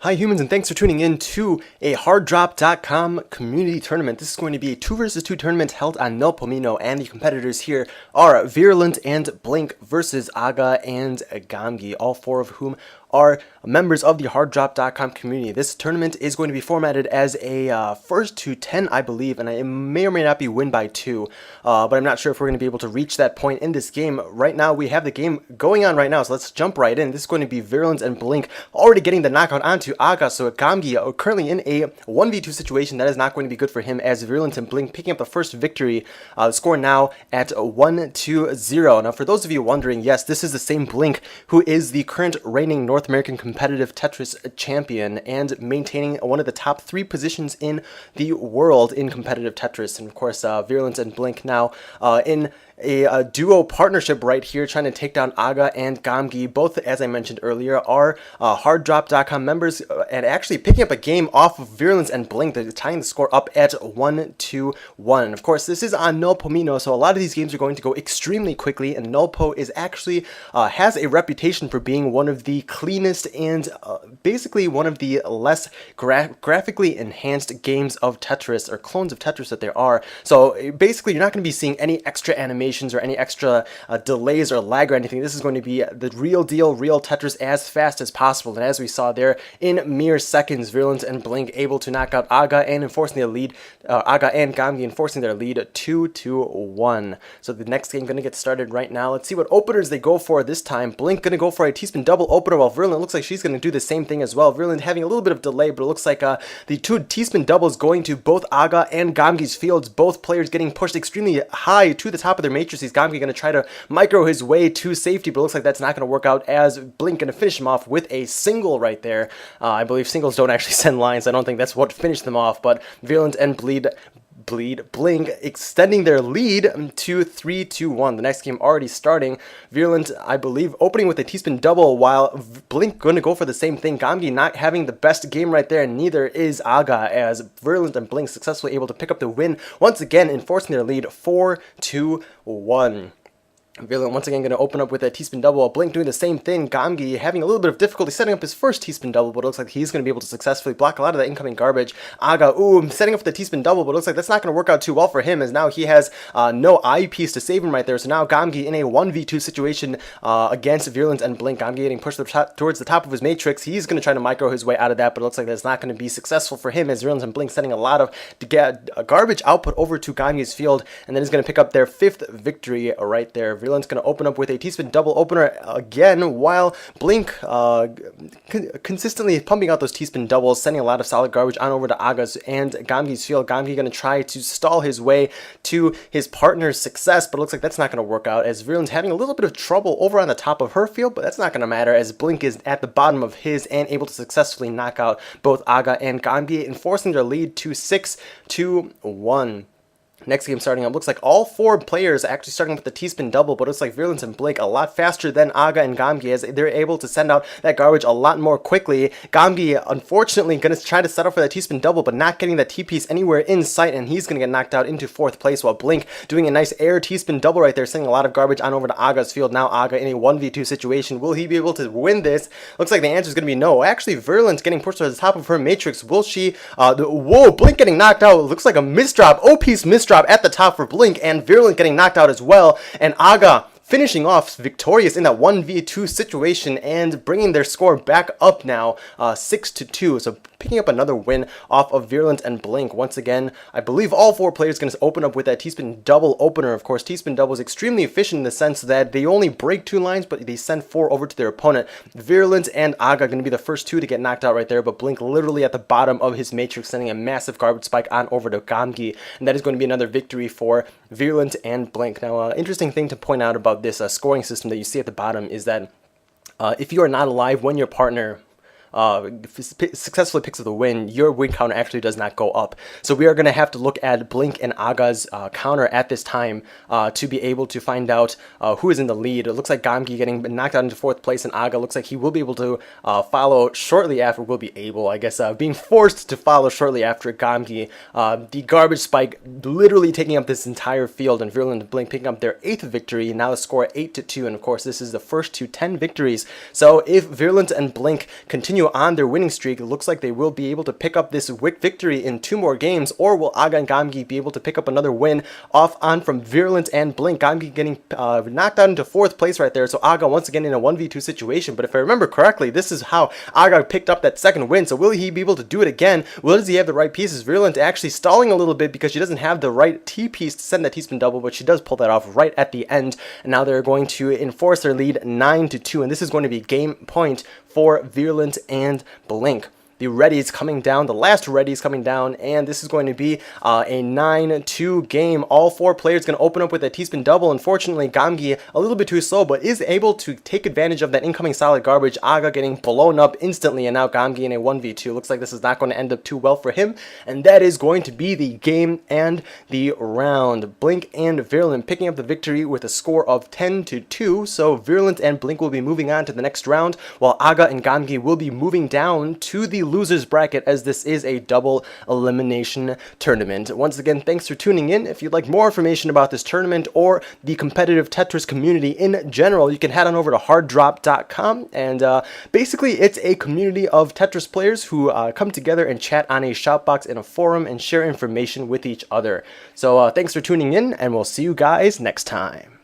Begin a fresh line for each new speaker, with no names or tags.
Hi humans, and thanks for tuning in to a harddrop.com community tournament. This is going to be a 2 versus 2 tournament held on NullpoMino, and the competitors here are Virulent and Blink versus Aga and Gamgi, all four of whom are members of the harddrop.com community. This tournament is going to be formatted as a first to 10, I believe, and it may or may not be win by 2, but I'm not sure if we're going to be able to reach that point in this game. Right now, we have the game going on right now, so let's jump right in. This is going to be Virulent and Blink already getting the knockout onto Aga, so Gamgi are currently in a 1v2 situation. That is not going to be good for him, as Virulent and Blink picking up the first victory. The score now at 1-0. Now, for those of you wondering, yes, this is the same Blink who is the current reigning North American competitive Tetris champion and maintaining one of the top 3 positions in the world in competitive Tetris. And of course, Virulent and Blink now in a duo partnership right here, trying to take down Aga and Gamgi. Both, as I mentioned earlier, are harddrop.com members, and actually picking up a game off of Virulent and Blink, tying the score up at 1-1. Of course, this is on NullpoMino, so a lot of these games are going to go extremely quickly, and Nullpo is actually has a reputation for being one of the cleanest and basically one of the less graphically enhanced games of Tetris, or clones of Tetris, that there are. So basically, you're not going to be seeing any extra animations or any extra delays or lag or anything. This is going to be the real deal, real Tetris, as fast as possible. And as we saw there, in mere seconds, Virulent and Blink able to knock out Aga and enforcing their lead, Aga and Gamgi enforcing their lead 2-1. So the next game going to get started right now. Let's see what openers they go for this time. Blink going to go for a teaspoon double opener, while Virulent looks like she's going to do the same thing as well. Virulent having a little bit of delay, but it looks like the 2 teaspoon doubles going to both Aga and Gamgi's fields. Both players getting pushed extremely high to the top of their matrices. Gamgi going to try to micro his way to safety, but it looks like that's not going to work out, as Blink going to finish him off with a single right there. I believe singles don't actually send lines. I don't think that's what finished them off, but Virulent and Blink extending their lead to 3-1. The next game already starting. Virulent, I believe, opening with a teaspoon double, while Blink going to go for the same thing. Gamgi not having the best game right there, and neither is Aga, as Virulent and Blink successfully able to pick up the win, once again enforcing their lead 4-1. Virulent once again going to open up with a teaspoon double. Blink doing the same thing. Gamgi having a little bit of difficulty setting up his first teaspoon double, but it looks like he's going to be able to successfully block a lot of that incoming garbage. Aga, setting up with the teaspoon double, but it looks like that's not going to work out too well for him, as now he has no eyepiece to save him right there. So now Gamgi in a 1v2 situation against Virulent and Blink. Gamgi getting pushed towards the top of his matrix. He's going to try to micro his way out of that, but it looks like that's not going to be successful for him, as Virulent and Blink sending a lot of garbage output over to Gamgi's field, and then he's going to pick up their 5th victory right there. Virulent's going to open up with a teaspoon double opener again, while Blink consistently pumping out those teaspoon doubles, sending a lot of solid garbage on over to Aga's and Gamgi's field. Gamgi going to try to stall his way to his partner's success, but it looks like that's not going to work out, as Virulent's having a little bit of trouble over on the top of her field, but that's not going to matter, as Blink is at the bottom of his and able to successfully knock out both Aga and Gamgi, enforcing their lead to 6-1. Next game starting up, looks like all 4 players actually starting with the teaspoon double, but it looks like Virulent and Blink a lot faster than Aga and Gamgi, as they're able to send out that garbage a lot more quickly. Gamgi, unfortunately, going to try to settle for that teaspoon double, but not getting that T-piece anywhere in sight, and he's going to get knocked out into 4th place, while Blink doing a nice air teaspoon double right there, sending a lot of garbage on over to Aga's field. Now Aga in a 1v2 situation. Will he be able to win this? Looks like the answer is going to be no. Actually, Virulent's getting pushed to the top of her matrix. Will she? Whoa, Blink getting knocked out. Looks like a misdrop. O-piece misdrop at the top for Blink, and Virulent getting knocked out as well, and Aga finishing off victorious in that 1v2 situation and bringing their score back up now 6-2. So picking up another win off of Virulent and Blink. Once again, I believe all 4 players going to open up with that teaspoon double opener. Of course, teaspoon double is extremely efficient in the sense that they only break 2 lines, but they send 4 over to their opponent. Virulent and Aga going to be the first 2 to get knocked out right there, but Blink literally at the bottom of his matrix, sending a massive garbage spike on over to Gamgi, and that is going to be another victory for Virulent and Blink. Now, interesting thing to point out about this scoring system that you see at the bottom is that if you are not alive when your partner successfully picks up the win, your win counter actually does not go up. So we are going to have to look at Blink and Aga's counter at this time to be able to find out who is in the lead. It looks like Gamgi getting knocked out into 4th place, and Aga looks like he will be able to follow shortly after, being forced to follow shortly after Gamgi. The garbage spike literally taking up this entire field, and Virulent and Blink picking up their 8th victory, now the score 8-2, and of course this is the first to 10 victories. So if Virulent and Blink continue continue on their winning streak. It looks like they will be able to pick up this victory in 2 more games, or will Aga and Gamgi be able to pick up another win off on from Virulent and Blink? Gamgi getting knocked out into 4th place right there, so Aga once again in a 1v2 situation. But if I remember correctly, this is how Aga picked up that 2nd win, so will he be able to do it again? Does he have the right pieces? Virulent actually stalling a little bit because she doesn't have the right T-piece to send that T-spin double, but she does pull that off right at the end, and now they're going to enforce their lead 9-2, and this is going to be game point for Virulent and Blink. The readies coming down, the last readies coming down, and this is going to be a 9-2 game. All 4 players going to open up with a T-spin double. Unfortunately, Gamgi a little bit too slow, but is able to take advantage of that incoming solid garbage. Aga getting blown up instantly, and now Gamgi in a 1v2. Looks like this is not going to end up too well for him, and that is going to be the game and the round. Blink and Virulent picking up the victory with a score of 10-2, so Virulent and Blink will be moving on to the next round, while Aga and Gamgi will be moving down to the losers bracket, as this is a double elimination tournament. Once again, thanks for tuning in. If you'd like more information about this tournament or the competitive Tetris community in general, you can head on over to harddrop.com, and basically it's a community of Tetris players who come together and chat on a shoutbox in a forum and share information with each other. So thanks for tuning in, and we'll see you guys next time.